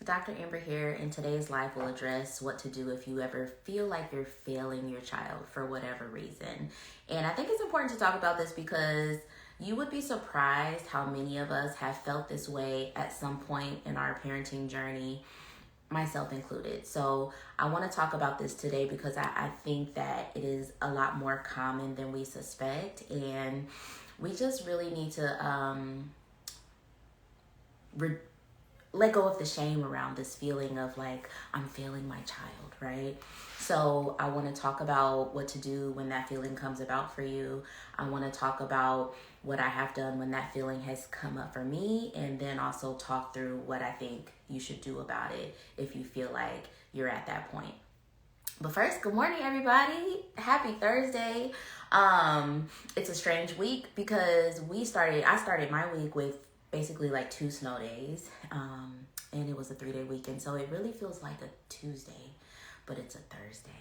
Dr. Amber here, and today's live will address what to do if you ever feel like you're failing your child for whatever reason. And I think it's important to talk about this because you would be surprised how many of us have felt this way at some point in our parenting journey, myself included. So I want to talk about this today because I think that it is a lot more common than we suspect, and we just really need to let go of the shame around this feeling of like, I'm failing my child, right? So I want to talk about what to do when that feeling comes about for you. I want to talk about what I have done when that feeling has come up for me, and then also talk through what I think you should do about it if you feel like you're at that point. But first, good morning, everybody. Happy Thursday. It's a strange week because I started my week with basically like 2 snow days, and it was a 3-day weekend, so it really feels like a Tuesday, but it's a Thursday.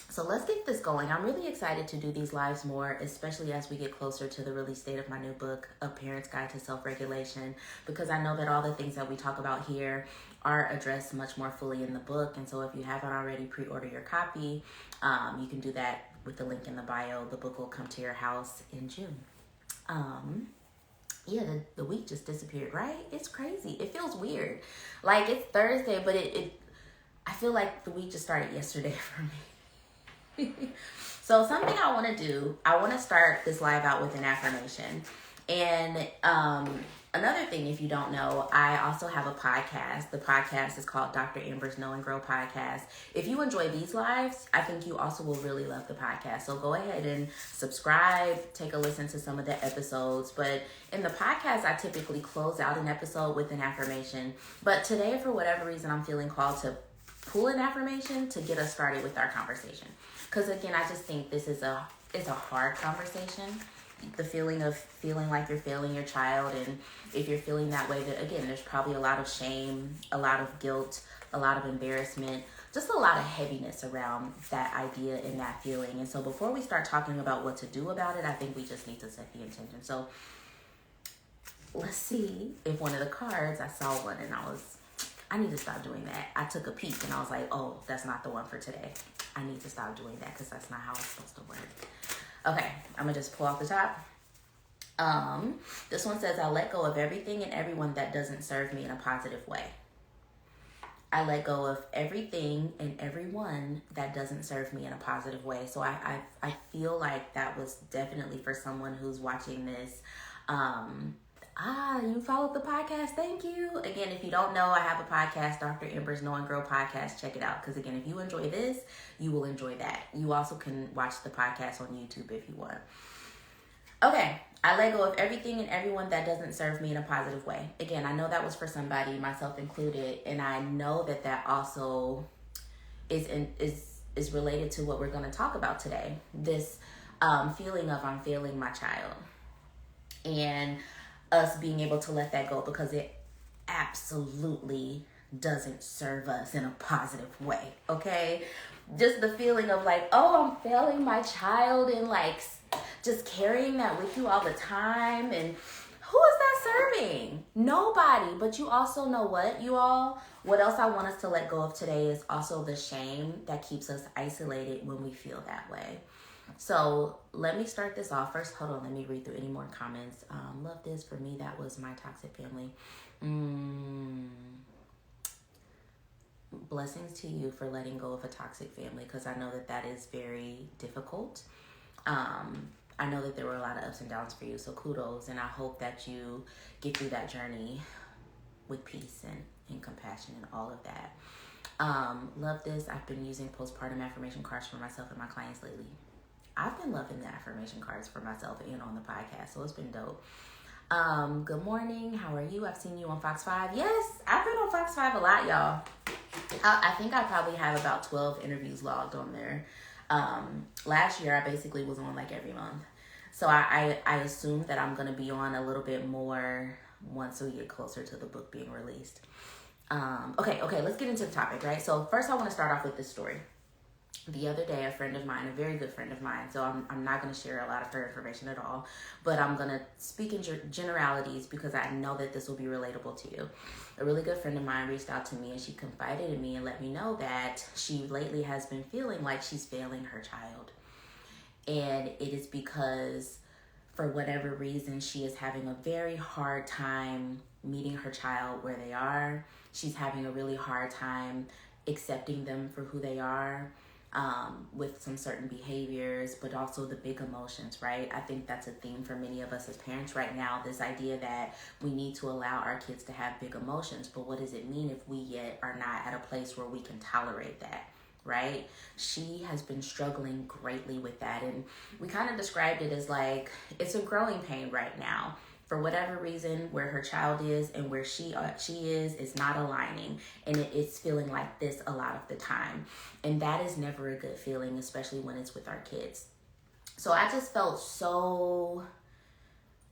So let's get this going. I'm really excited to do these lives more, especially as we get closer to the release date of my new book, A Parent's Guide to Self-Regulation, because I know that all the things that we talk about here are addressed much more fully in the book. And so if you haven't already pre-order your copy, you can do that with the link in the bio. The book will come to your house in June. Yeah, the week just disappeared, right? It's crazy. It feels weird. Like it's Thursday, but I feel like the week just started yesterday for me. So something I want to do, I want to start this live out with an affirmation. And another thing, if you don't know, I also have a podcast. The podcast is called Dr. Amber's Know and Grow Podcast. If you enjoy these lives, I think you also will really love the podcast. So go ahead and subscribe, take a listen to some of the episodes. But in the podcast, I typically close out an episode with an affirmation. But today, for whatever reason, I'm feeling called to pull an affirmation to get us started with our conversation. Because again, I just think this is a hard conversation. The feeling of feeling like you're failing your child, and if you're feeling that way, that again, there's probably a lot of shame, a lot of guilt, a lot of embarrassment, just a lot of heaviness around that idea and that feeling. And so before we start talking about what to do about it, I think we just need to set the intention. So let's see if one of the cards, I saw one and I need to stop doing that. I took a peek and I was like, oh, that's not the one for today. I need to stop doing that because that's not how it's supposed to work. Okay, I'm going to just pull off the top. This one says, I let go of everything and everyone that doesn't serve me in a positive way. I let go of everything and everyone that doesn't serve me in a positive way. So I feel like that was definitely for someone who's watching this. You followed the podcast. Thank you. Again, if you don't know, I have a podcast, Dr. Amber's Know and Grow Podcast. Check it out. Because again, if you enjoy this, you will enjoy that. You also can watch the podcast on YouTube if you want. Okay. I let go of everything and everyone that doesn't serve me in a positive way. Again, I know that was for somebody, myself included. And I know that that also is related to what we're going to talk about today. This feeling of I'm failing my child. And us being able to let that go because it absolutely doesn't serve us in a positive way, okay? Just the feeling of like, oh, I'm failing my child, and like just carrying that with you all the time. And who is that serving? Nobody. But you also know what, you all? What else I want us to let go of today is also the shame that keeps us isolated when we feel that way. So let me start this off. First, hold on. Let me read through any more comments. Love this. For me, that was my toxic family. Blessings to you for letting go of a toxic family, because I know that that is very difficult. I know that there were a lot of ups and downs for you. So kudos. And I hope that you get through that journey with peace and compassion and all of that. Love this. I've been using postpartum affirmation cards for myself and my clients lately. I've been loving the affirmation cards for myself and on the podcast, so it's been dope. Good morning. How are you? I've seen you on Fox 5. Yes, I've been on Fox 5 a lot, y'all. I think I probably have about 12 interviews logged on there. Last year, I basically was on like every month. So I assume that I'm going to be on a little bit more once we get closer to the book being released. Okay, let's get into the topic, right? So first I want to start off with this story. the other day, a friend of mine, a very good friend of mine, so I'm not going to share a lot of her information at all, but I'm going to speak in generalities because I know that this will be relatable to you. A really good friend of mine reached out to me and she confided in me and let me know that she lately has been feeling like she's failing her child. And it is because, for whatever reason, she is having a very hard time meeting her child where they are. She's having a really hard time accepting them for who they are, with some certain behaviors, but also the big emotions, right? I think that's a theme for many of us as parents right now, this idea that we need to allow our kids to have big emotions. But what does it mean if we yet are not at a place where we can tolerate that? Right? She has been struggling greatly with that, and we kind of described it as like it's a growing pain right now. For whatever reason, where her child is and where she is not aligning, and it's feeling like this a lot of the time, and that is never a good feeling, especially when it's with our kids. So I just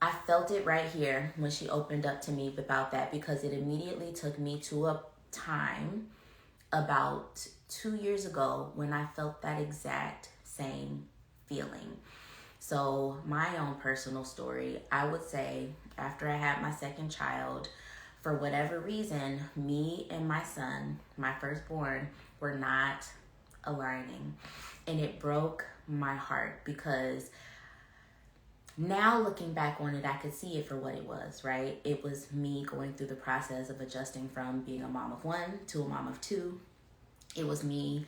I felt it right here when she opened up to me about that, because it immediately took me to a time about 2 years ago when I felt that exact same feeling. So my own personal story, I would say after I had my second child, for whatever reason, me and my son, my firstborn, were not aligning. And it broke my heart, because now looking back on it, I could see it for what it was, right? It was me going through the process of adjusting from being a mom of one to a mom of two. It was me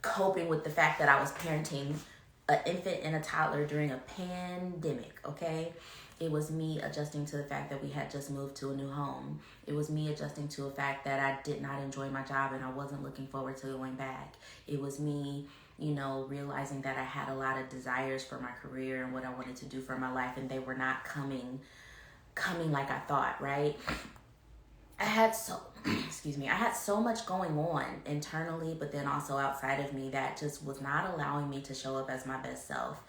coping with the fact that I was parenting an infant and a toddler during a pandemic, okay? It was me adjusting to the fact that we had just moved to a new home. It was me adjusting to the fact that I did not enjoy my job and I wasn't looking forward to going back. It was me, realizing that I had a lot of desires for my career and what I wanted to do for my life, and they were not coming like I thought, right? I had so much going on internally, but then also outside of me, that just was not allowing me to show up as my best self.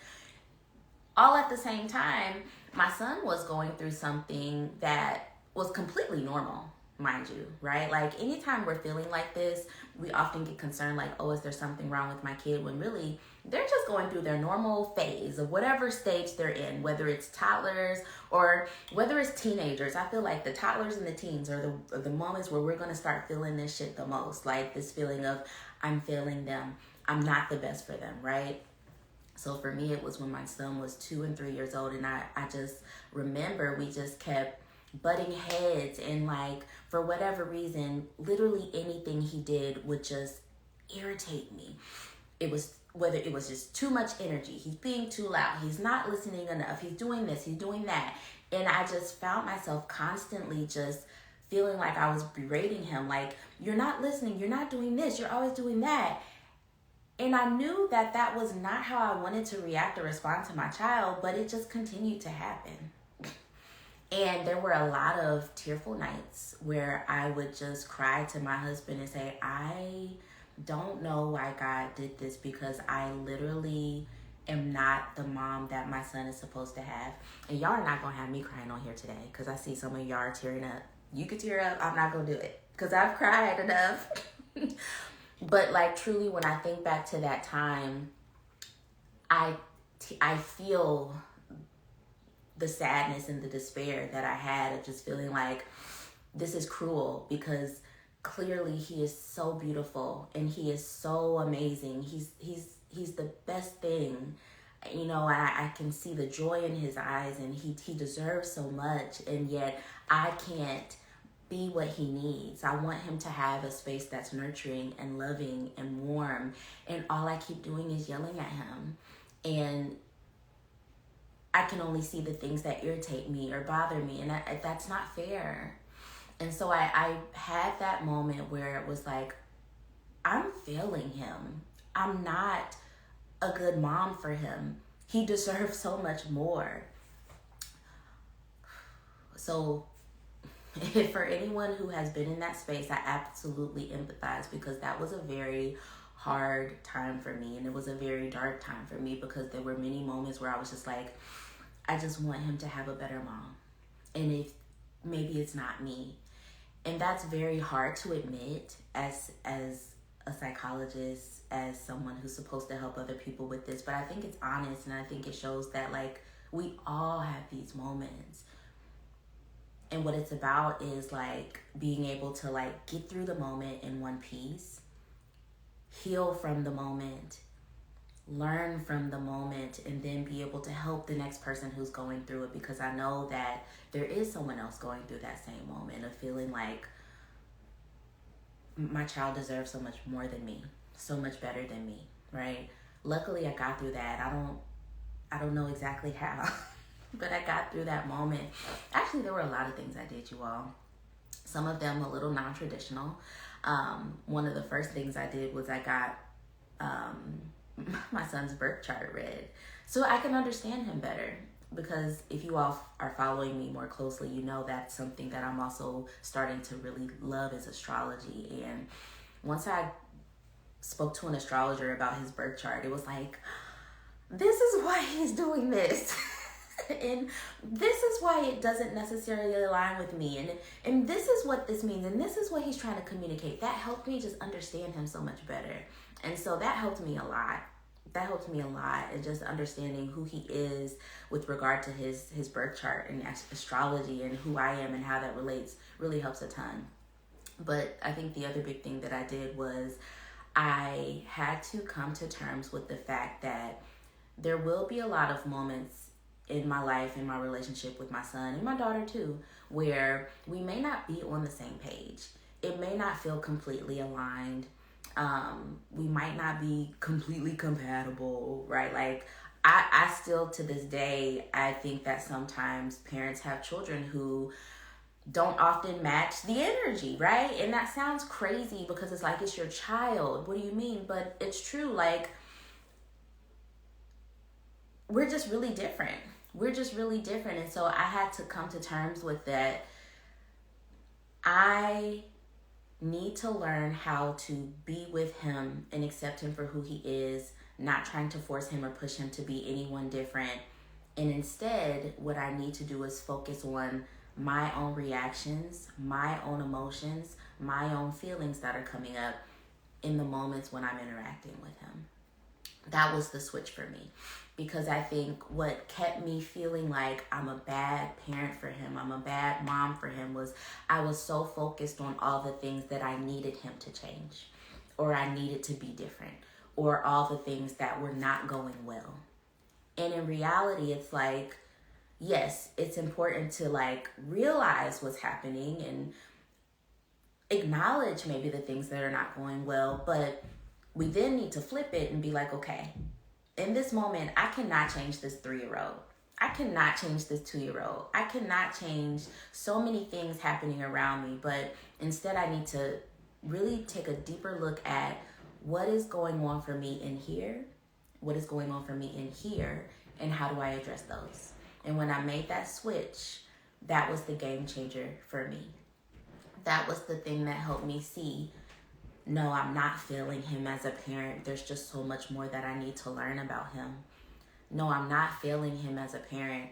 All at the same time, my son was going through something that was completely normal, mind you, right? Like anytime we're feeling like this, we often get concerned like, oh, is there something wrong with my kid? When really they're just going through their normal phase of whatever stage they're in, whether it's toddlers or whether it's teenagers. I feel like the toddlers and the teens are the moments where we're going to start feeling this shit the most, like this feeling of I'm failing them, I'm not the best for them, right? So for me, it was when my son was 2 and 3 years old, and I just remember we just kept butting heads, and like for whatever reason, literally anything he did would just irritate me. It was whether it was just too much energy, he's being too loud, he's not listening enough, he's doing this, he's doing that, and I just found myself constantly just feeling like I was berating him, like, you're not listening, you're not doing this, you're always doing that. And I knew that that was not how I wanted to react or respond to my child, but it just continued to happen. And there were a lot of tearful nights where I would just cry to my husband and say, I don't know why God did this, because I literally am not the mom that my son is supposed to have. And y'all are not going to have me crying on here today, because I see some of y'all are tearing up. You could tear up. I'm not going to do it because I've cried enough. But like truly, when I think back to that time, I feel the sadness and the despair that I had of just feeling like this is cruel, because clearly he is so beautiful and he is so amazing. He's the best thing, I can see the joy in his eyes, and he deserves so much, and yet I can't be what he needs. I want him to have a space that's nurturing and loving and warm, and all I keep doing is yelling at him, and I can only see the things that irritate me or bother me, and that's not fair. And so I had that moment where it was like, I'm failing him. I'm not a good mom for him. He deserves so much more. So for anyone who has been in that space, I absolutely empathize, because that was a very hard time for me, and it was a very dark time for me, because there were many moments where I was just like, I just want him to have a better mom, and if maybe it's not me. And that's very hard to admit as a psychologist, as someone who's supposed to help other people with this, but I think it's honest, and I think it shows that like we all have these moments. And what it's about is like being able to like get through the moment in one piece, heal from the moment, learn from the moment, and then be able to help the next person who's going through it, because I know that there is someone else going through that same moment of feeling like my child deserves so much more than me, so much better than me, right? Luckily I got through that. I don't know exactly how, but I got through that moment. Actually, there were a lot of things I did, you all. Some of them a little non-traditional. One of the first things I did was I got my son's birth chart read so I can understand him better. Because if you all are following me more closely, you know that's something that I'm also starting to really love is astrology. And once I spoke to an astrologer about his birth chart, it was like, this is why he's doing this. And this is why it doesn't necessarily align with me. And this is what this means. And this is what he's trying to communicate. That helped me just understand him so much better. And so that helped me a lot. And just understanding who he is with regard to his birth chart and astrology and who I am and how that relates really helps a ton. But I think the other big thing that I did was I had to come to terms with the fact that there will be a lot of moments in my life, in my relationship with my son and my daughter too, where we may not be on the same page. It may not feel completely aligned. We might not be completely compatible, right? Like I still to this day, I think that sometimes parents have children who don't often match the energy, right? And that sounds crazy because it's like, it's your child. What do you mean? But it's true. Like, we're just really different. And so I had to come to terms with that. I need to learn how to be with him and accept him for who he is, not trying to force him or push him to be anyone different. And instead, what I need to do is focus on my own reactions, my own emotions, my own feelings that are coming up in the moments when I'm interacting with him. That was the switch for me. Because I think what kept me feeling like I'm a bad parent for him, I'm a bad mom for him, was I was so focused on all the things that I needed him to change, or I needed to be different, or all the things that were not going well. And in reality, it's like, yes, it's important to like realize what's happening and acknowledge maybe the things that are not going well, but we then need to flip it and be like, okay, in this moment, I cannot change this 3-year-old. I cannot change this 2-year-old. I cannot change so many things happening around me, but instead I need to really take a deeper look at what is going on for me in here, and how do I address those? And when I made that switch, that was the game changer for me. That was the thing that helped me see, no, I'm not failing him as a parent. There's just so much more that I need to learn about him. No, I'm not failing him as a parent.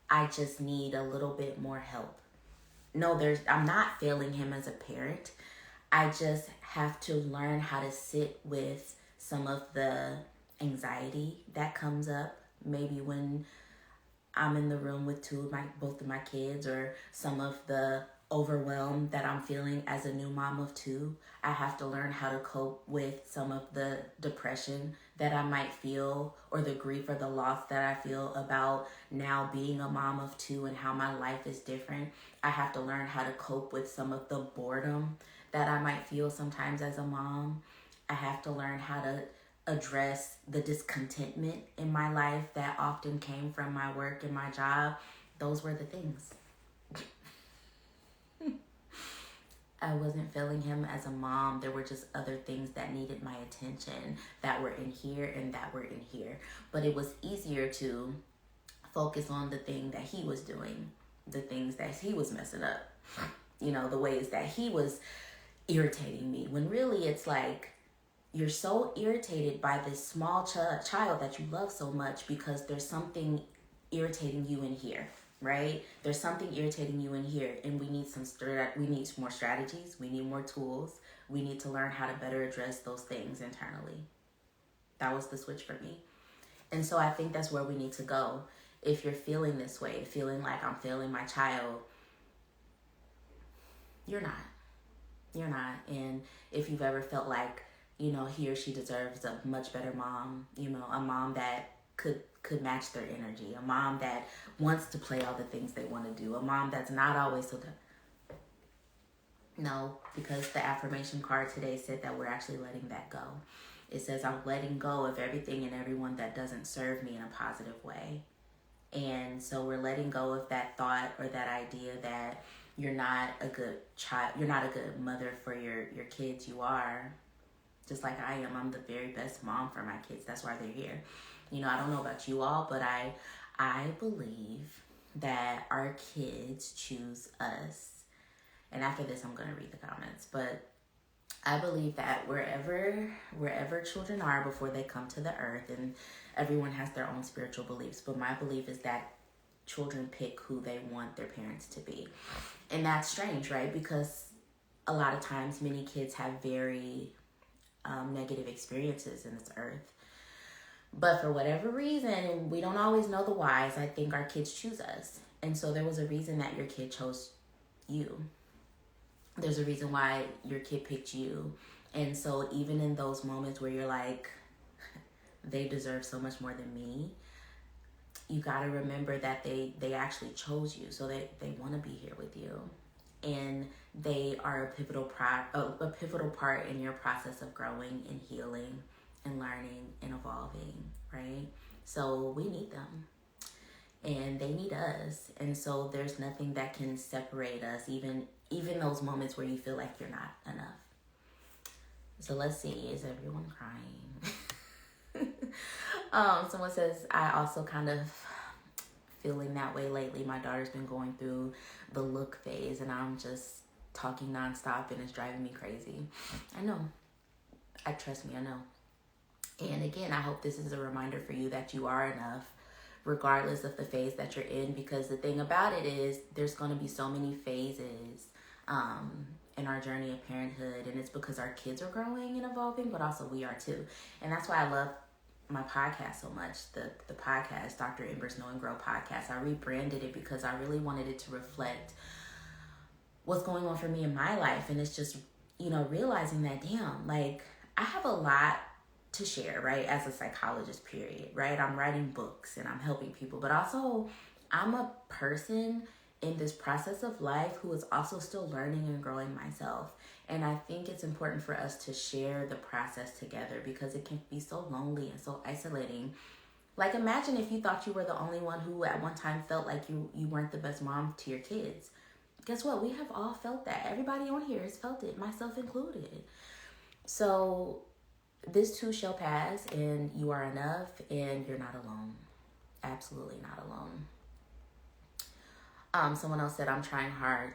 I just need a little bit more help. No, I'm not failing him as a parent. I just have to learn how to sit with some of the anxiety that comes up, maybe when I'm in the room with both of my kids, or some of the overwhelm that I'm feeling as a new mom of 2. I have to learn how to cope with some of the depression that I might feel, or the grief or the loss that I feel about now being a mom of 2 and how my life is different. I have to learn how to cope with some of the boredom that I might feel sometimes as a mom. I have to learn how to address the discontentment in my life that often came from my work and my job. Those were the things. I wasn't feeling him as a mom. There were just other things that needed my attention that were in here and that were in here. But it was easier to focus on the thing that he was doing, the things that he was messing up, the ways that he was irritating me. When really it's like, you're so irritated by this small child that you love so much because there's something irritating you in here. right? There's something irritating you in here, and we need more strategies. We need more tools. We need to learn how to better address those things internally. That was the switch for me. And so I think that's where we need to go. If you're feeling this way, feeling like I'm failing my child, you're not. You're not. And if you've ever felt like, he or she deserves a much better mom, a mom that could match their energy, a mom that wants to play all the things they want to do, a mom that's not always so no, because the affirmation card today said that we're actually letting that go. It says I'm letting go of everything and everyone that doesn't serve me in a positive way. And so we're letting go of that thought or that idea that you're not a good child, you're not a good mother for your kids. You are, just like I am. I'm the very best mom for my kids. That's why they're here. I don't know about you all, but I believe that our kids choose us. And after this, I'm going to read the comments. But I believe that wherever children are before they come to the earth, and everyone has their own spiritual beliefs, but my belief is that children pick who they want their parents to be. And that's strange, right? Because a lot of times many kids have very negative experiences in this earth. But for whatever reason, and we don't always know the whys, I think our kids choose us. And so there was a reason that your kid chose you. There's a reason why your kid picked you. And so even in those moments where you're like, they deserve so much more than me, you got to remember that they actually chose you. So they want to be here with you. And they are a pivotal part in your process of growing and healing and learning and evolving, right? So we need them. And they need us. And so there's nothing that can separate us, even those moments where you feel like you're not enough. So let's see, is everyone crying? Someone says, I also kind of feeling that way lately. My daughter's been going through the look phase, and I'm just talking nonstop, and it's driving me crazy. I know. Trust me, I know. And again, I hope this is a reminder for you that you are enough, regardless of the phase that you're in, because the thing about it is there's going to be so many phases in our journey of parenthood, and it's because our kids are growing and evolving, but also we are too. And that's why I love my podcast so much, the podcast, Dr. Ember's Know and Grow podcast. I rebranded it because I really wanted it to reflect what's going on for me in my life. And it's just, realizing that, damn, like I have a lot to share, right? As a psychologist, period, right? I'm writing books and I'm helping people, but also I'm a person in this process of life who is also still learning and growing myself. And I think it's important for us to share the process together because it can be so lonely and so isolating. Like imagine if you thought you were the only one who at one time felt like you weren't the best mom to your kids. Guess what? We have all felt that. Everybody on here has felt it, myself included. So this too shall pass, and you are enough, and you're not alone. Absolutely not alone. Someone else said, I'm trying hard.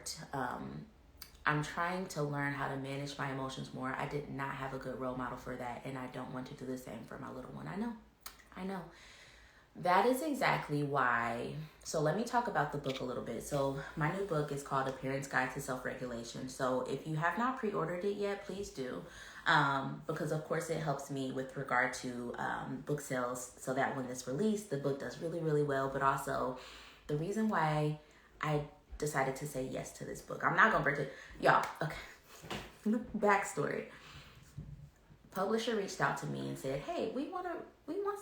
I'm trying to learn how to manage my emotions more. I did not have a good role model for that, and I don't want to do the same for my little one. I know. That is exactly why. So let me talk about the book a little bit. So my new book is called A Parent's Guide to Self-Regulation. So if you have not pre-ordered it yet, please do. Because of course it helps me with regard to book sales, so that when it's released, the book does really, really well. But also the reason why I decided to say yes to this book. I'm not going to pretend. Y'all, okay. Backstory. Publisher reached out to me and said, hey, we want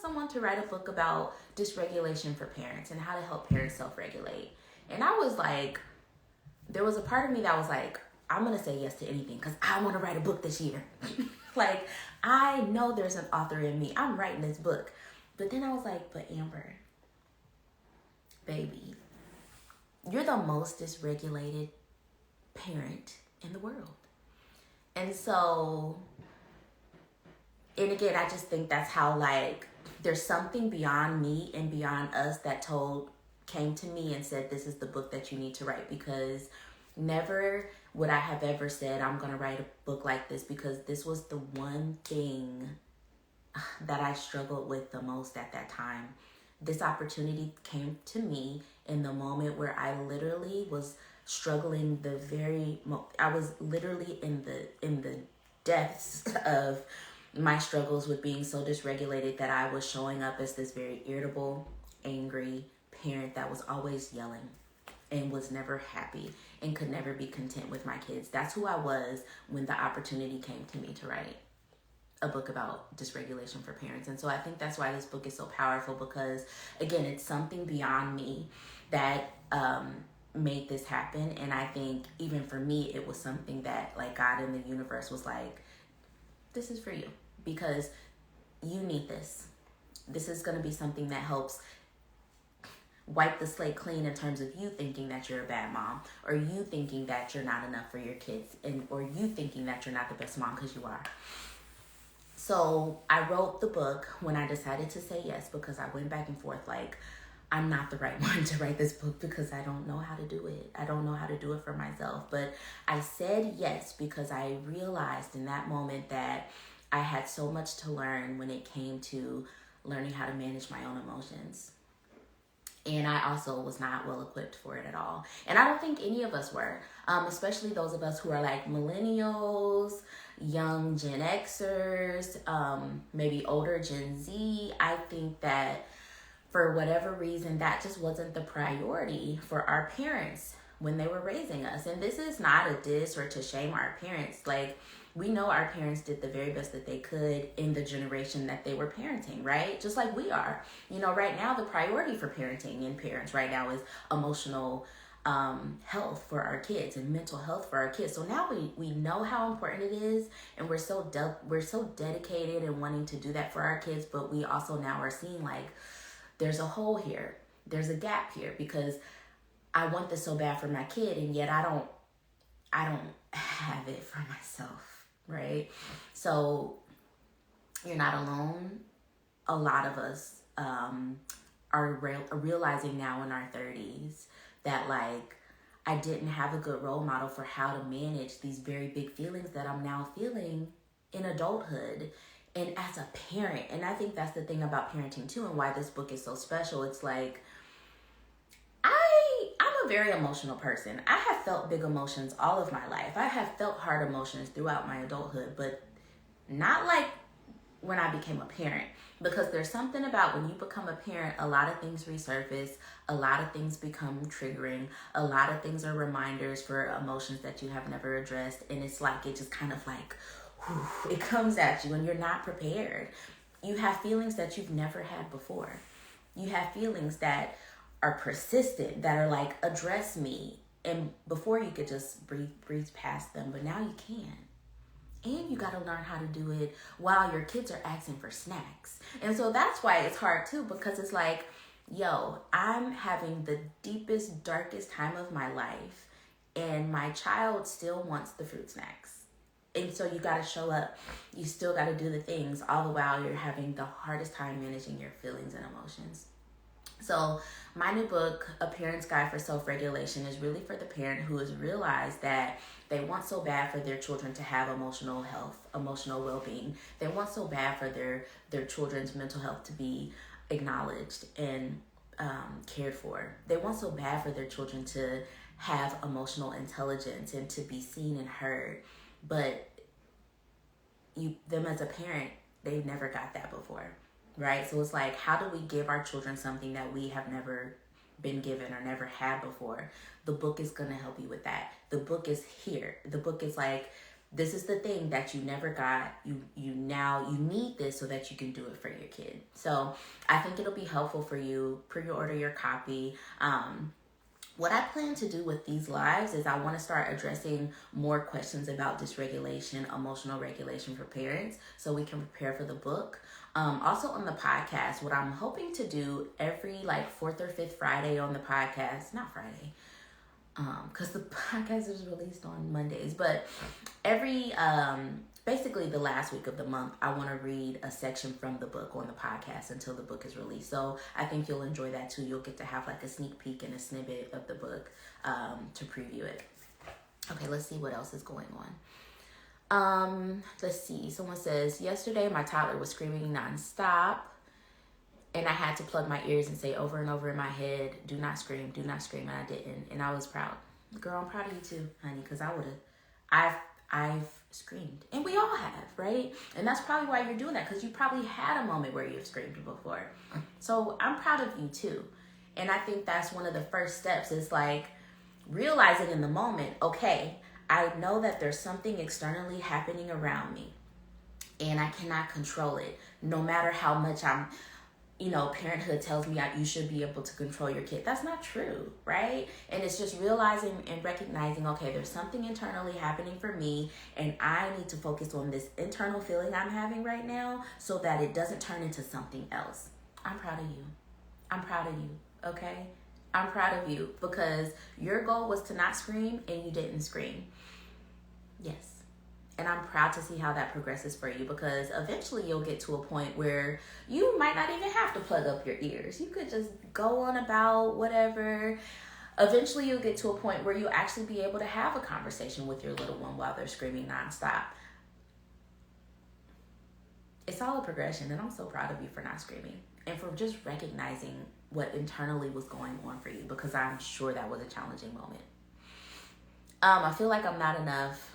someone to write a book about dysregulation for parents and how to help parents self-regulate. And I was like, there was a part of me that was like, I'm going to say yes to anything because I want to write a book this year. Like, I know there's an author in me. I'm writing this book. But then I was like, but Amber, baby, you're the most dysregulated parent in the world. And so, and again, I just think that's how, like, there's something beyond me and beyond us that came to me and said, this is the book that you need to write. Because never would I have ever said, I'm going to write a book like this, because this was the one thing that I struggled with the most at that time. This opportunity came to me in the moment where I literally was struggling I was literally in the depths of my struggles with being so dysregulated that I was showing up as this very irritable, angry parent that was always yelling and was never happy and could never be content with my kids. That's who I was when the opportunity came to me to write a book about dysregulation for parents. And so I think that's why this book is so powerful, because again, it's something beyond me that made this happen. And I think even for me, it was something that like God in the universe was like, this is for you, because you need this. This is going to be something that helps wipe the slate clean in terms of you thinking that you're a bad mom, or you thinking that you're not enough for your kids, or you thinking that you're not the best mom, because you are. So I wrote the book when I decided to say yes, because I went back and forth like, I'm not the right one to write this book because I don't know how to do it. I don't know how to do it for myself. But I said yes because I realized in that moment that I had so much to learn when it came to learning how to manage my own emotions. And I also was not well equipped for it at all. And I don't think any of us were, especially those of us who are like millennials, young Gen Xers, maybe older Gen Z. I think that for whatever reason, that just wasn't the priority for our parents when they were raising us. And this is not a diss or to shame our parents. Like, we know our parents did the very best that they could in the generation that they were parenting, right? Just like we are. You know, right now, the priority for parenting and parents right now is emotional health for our kids and mental health for our kids. So now we know how important it is, and we're so dedicated and wanting to do that for our kids. But we also now are seeing like there's a hole here, there's a gap here, because I want this so bad for my kid, and yet I don't have it for myself, right? So you're not alone. A lot of us are realizing now in our 30s that like I didn't have a good role model for how to manage these very big feelings that I'm now feeling in adulthood and as a parent. And I think that's the thing about parenting too, and why this book is so special. It's like I'm a very emotional person. I have felt big emotions all of my life. I have felt hard emotions throughout my adulthood, but not like when I became a parent, because there's something about when you become a parent, a lot of things resurface, a lot of things become triggering, a lot of things are reminders for emotions that you have never addressed, and it's like it just kind of like whew, it comes at you and you're not prepared. You have feelings that you've never had before. You have feelings that are persistent, that are like, address me. And before you could just breeze past them, but now you can. And you got to learn how to do it while your kids are asking for snacks. And so that's why it's hard too, because it's like, yo, I'm having the deepest, darkest time of my life, and my child still wants the fruit snacks. And so you got to show up. You still got to do the things, all the while you're having the hardest time managing your feelings and emotions. So my new book, A Parent's Guide for Self-Regulation, is really for the parent who has realized that they want so bad for their children to have emotional health, emotional well-being. They want so bad for their children's mental health to be acknowledged and cared for. They want so bad for their children to have emotional intelligence and to be seen and heard. But them as a parent, they've never got that before. Right? So it's like, how do we give our children something that we have never been given or never had before? The book is going to help you with that. The book is here. The book is like, this is the thing that you never got. You need this so that you can do it for your kid. So I think it'll be helpful for you. Pre-order your copy. What I plan to do with these lives is I want to start addressing more questions about dysregulation, emotional regulation for parents, so we can prepare for the book. Also on the podcast, what I'm hoping to do every like 4th or 5th Friday on the podcast, not Friday, because the podcast is released on Mondays, but every, basically the last week of the month, I want to read a section from the book on the podcast until the book is released. So I think you'll enjoy that too. You'll get to have like a sneak peek and a snippet of the book to preview it. Okay, let's see what else is going on. Let's see. Someone says, yesterday my toddler was screaming nonstop. And I had to plug my ears and say over and over in my head, do not scream, do not scream. And I didn't. And I was proud. Girl, I'm proud of you too, honey, because I would have. I've screamed. And we all have, right? And that's probably why you're doing that, because you probably had a moment where you've screamed before. So I'm proud of you too. And I think that's one of the first steps, is like realizing in the moment, okay, I know that there's something externally happening around me and I cannot control it. No matter how much parenthood tells me you should be able to control your kid. That's not true, right? And it's just realizing and recognizing, okay, there's something internally happening for me, and I need to focus on this internal feeling I'm having right now so that it doesn't turn into something else. I'm proud of you. I'm proud of you, okay? I'm proud of you because your goal was to not scream and you didn't scream. Yes. And I'm proud to see how that progresses for you, because eventually you'll get to a point where you might not even have to plug up your ears. You could just go on about whatever. Eventually you'll get to a point where you'll actually be able to have a conversation with your little one while they're screaming nonstop. It's all a progression, and I'm so proud of you for not screaming and for just recognizing what internally was going on for you, because I'm sure that was a challenging moment. I feel like I'm not enough.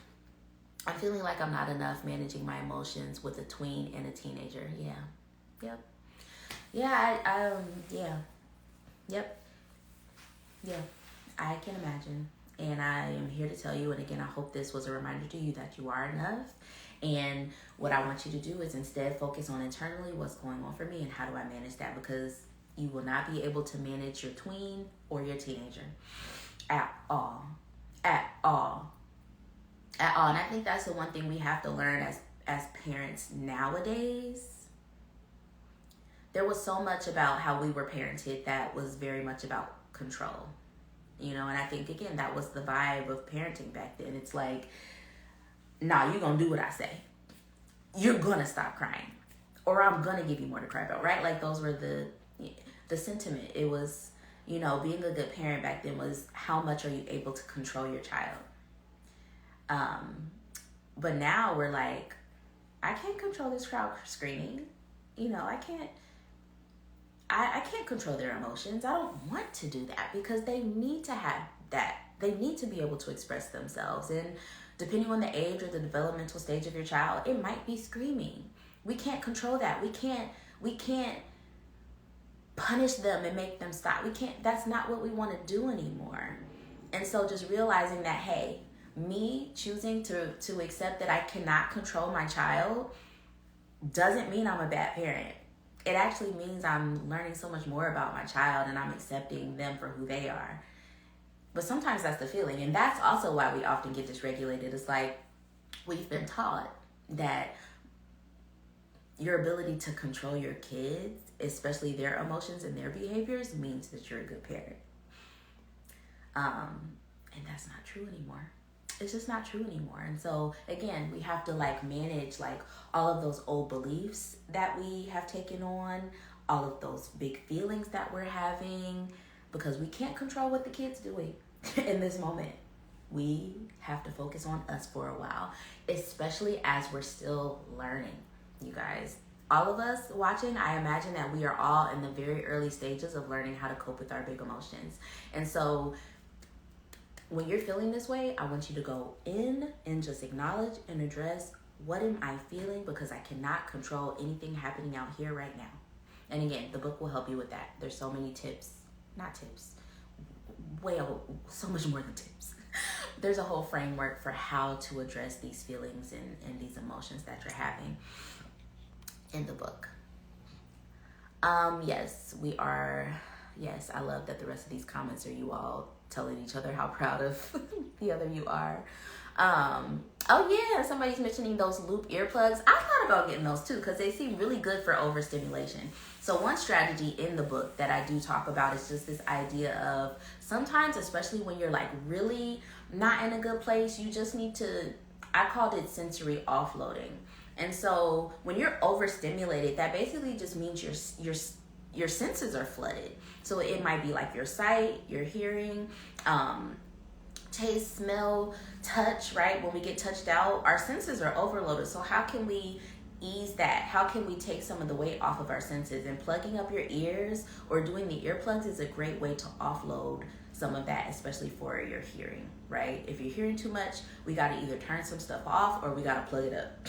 I'm feeling like I'm not enough managing my emotions with a tween and a teenager. Yeah. Yep. Yeah, Yep. Yeah. I can imagine. And I am here to tell you, and again, I hope this was a reminder to you that you are enough. And what I want you to do is instead focus on internally what's going on for me and how do I manage that, because you will not be able to manage your tween or your teenager at all. At all. And I think that's the one thing we have to learn as parents nowadays. There was so much about how we were parented that was very much about control. And I think, again, that was the vibe of parenting back then. It's like, nah, you're going to do what I say. You're going to stop crying. Or I'm going to give you more to cry about, right? Like, those were the sentiment. It was, being a good parent back then was how much are you able to control your child. But now we're like, I can't control this crowd screaming. I can't control their emotions. I don't want to do that, because they need to have that. They need to be able to express themselves. And depending on the age or the developmental stage of your child, it might be screaming. We can't control that. We can't punish them and make them stop. That's not what we want to do anymore. And so just realizing that, hey, me choosing to accept that I cannot control my child doesn't mean I'm a bad parent. It actually means I'm learning so much more about my child and I'm accepting them for who they are. But sometimes that's the feeling. And that's also why we often get dysregulated. It's like we've been taught that your ability to control your kids, especially their emotions and their behaviors, means that you're a good parent. And that's not true anymore. It's just not true anymore. And so, again, we have to manage all of those old beliefs that we have taken on, all of those big feelings that we're having, because we can't control what the kid's doing in this moment. We have to focus on us for a while, especially as we're still learning, you guys. All of us watching, I imagine that we are all in the very early stages of learning how to cope with our big emotions. And so when you're feeling this way, I want you to go in and just acknowledge and address, what am I feeling? Because I cannot control anything happening out here right now. And again, the book will help you with that. There's so many tips, so much more than tips. There's a whole framework for how to address these feelings and these emotions that you're having in the book. Yes, I love that the rest of these comments are you all telling each other how proud of the other you are. Somebody's mentioning those loop earplugs. I thought about getting those too, because they seem really good for overstimulation. So one strategy in the book that I do talk about is just this idea of sometimes, especially when you're really not in a good place, you just need to, I called it sensory offloading. And so when you're overstimulated, that basically just means your senses are flooded. So it might be your sight, your hearing, taste, smell, touch, right? When we get touched out, our senses are overloaded. So how can we ease that? How can we take some of the weight off of our senses? And plugging up your ears or doing the earplugs is a great way to offload some of that, especially for your hearing, right? If you're hearing too much, we got to either turn some stuff off or we got to plug it up.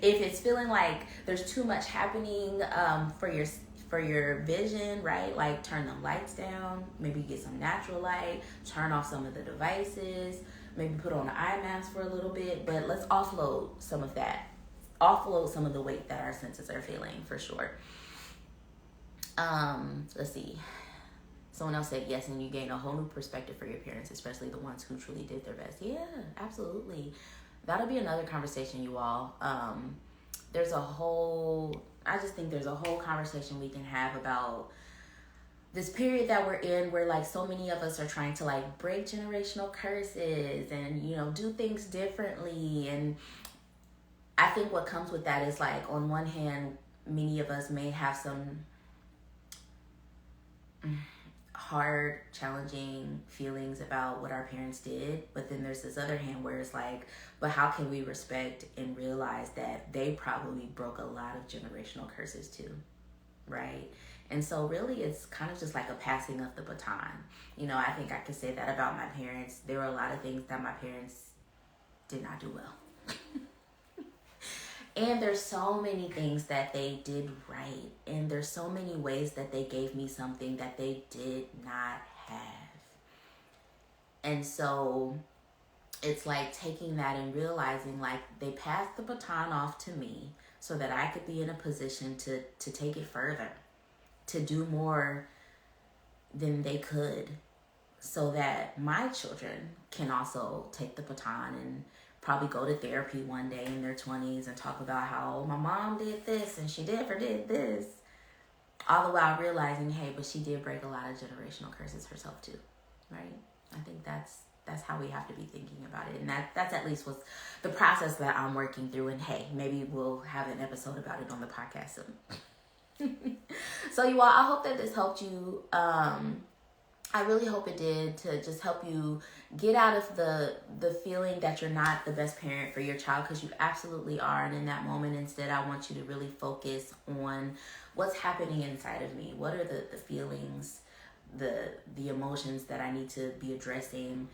If it's feeling like there's too much happening for your vision, right? Like turn the lights down, maybe get some natural light, turn off some of the devices, maybe put on an eye mask for a little bit, but let's offload some of that. Offload some of the weight that our senses are feeling, for sure. Let's see. Someone else said yes, and you gain a whole new perspective for your parents, especially the ones who truly did their best. Yeah, absolutely. That'll be another conversation, you all. I just think there's a whole conversation we can have about this period that we're in, where like so many of us are trying to like break generational curses and, you know, do things differently. And I think what comes with that is like, on one hand, many of us may have some hard, challenging feelings about what our parents did, but then there's this other hand where it's like, but how can we respect and realize that they probably broke a lot of generational curses too, right? And so really it's kind of just like a passing of the baton. You know, I think I could say that about my parents. There were a lot of things that my parents did not do well. And there's so many things that they did right. And there's so many ways that they gave me something that they did not have. And so it's like taking that and realizing like they passed the baton off to me so that I could be in a position to take it further, to do more than they could, so that my children can also take the baton and probably go to therapy one day in their 20s and talk about how my mom did this and she never did this. All the while realizing, hey, but she did break a lot of generational curses herself too, right? I think that's how we have to be thinking about it. And that's at least what's the process that I'm working through. And hey, maybe we'll have an episode about it on the podcast soon. So you all, I hope that this helped you. I really hope it did, to just help you get out of the feeling that you're not the best parent for your child, because you absolutely are. And in that moment, instead, I want you to really focus on what's happening inside of me. What are the feelings, the emotions that I need to be addressing?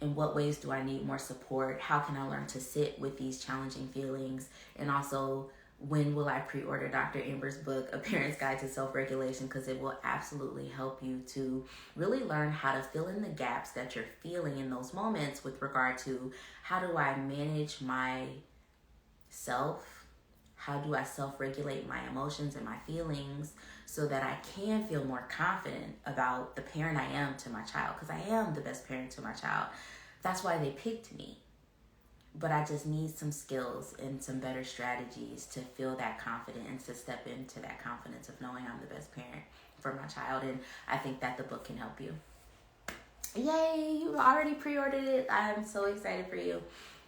In what ways do I need more support? How can I learn to sit with these challenging feelings? And also, when will I pre-order Dr. Amber's book, A Parent's Guide to Self-Regulation? Because it will absolutely help you to really learn how to fill in the gaps that you're feeling in those moments with regard to how do I manage myself? How do I self-regulate my emotions and my feelings so that I can feel more confident about the parent I am to my child? Because I am the best parent to my child. That's why they picked me. But I just need some skills and some better strategies to feel that confident and to step into that confidence of knowing I'm the best parent for my child. And I think that the book can help you. Yay, you already pre-ordered it. I'm so excited for you.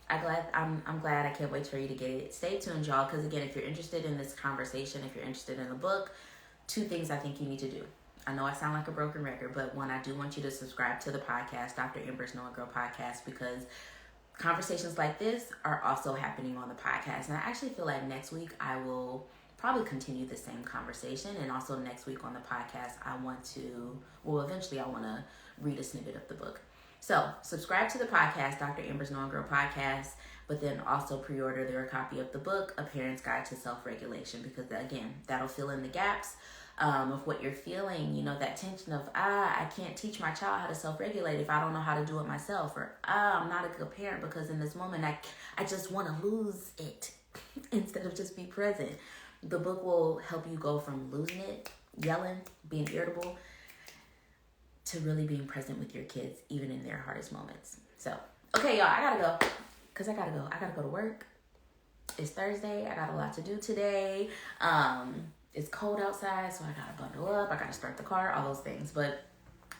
I'm glad. I can't wait for you to get it. Stay tuned, y'all, because again, if you're interested in this conversation, if you're interested in the book, 2 things I think you need to do. I know I sound like a broken record, but one, I do want you to subscribe to the podcast, Dr. Amber's Know a Girl podcast, because conversations like this are also happening on the podcast. And I actually feel like next week I will probably continue the same conversation. And also next week on the podcast, eventually I want to read a snippet of the book. So subscribe to the podcast, Dr. Amber's Know a Girl podcast, but then also pre-order their copy of the book, A Parent's Guide to Self-Regulation, because again, that'll fill in the gaps of what you're feeling, you know, that tension of, I can't teach my child how to self-regulate if I don't know how to do it myself, or I'm not a good parent because in this moment I just want to lose it instead of just be present. The book will help you go from losing it, yelling, being irritable, to really being present with your kids, even in their hardest moments. So, okay, y'all, I gotta go, because I gotta go to work. It's Thursday. I got a lot to do today. It's cold outside, so I gotta bundle up. I gotta start the car, all those things. But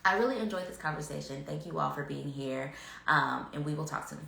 I really enjoyed this conversation. Thank you all for being here. And we will talk soon.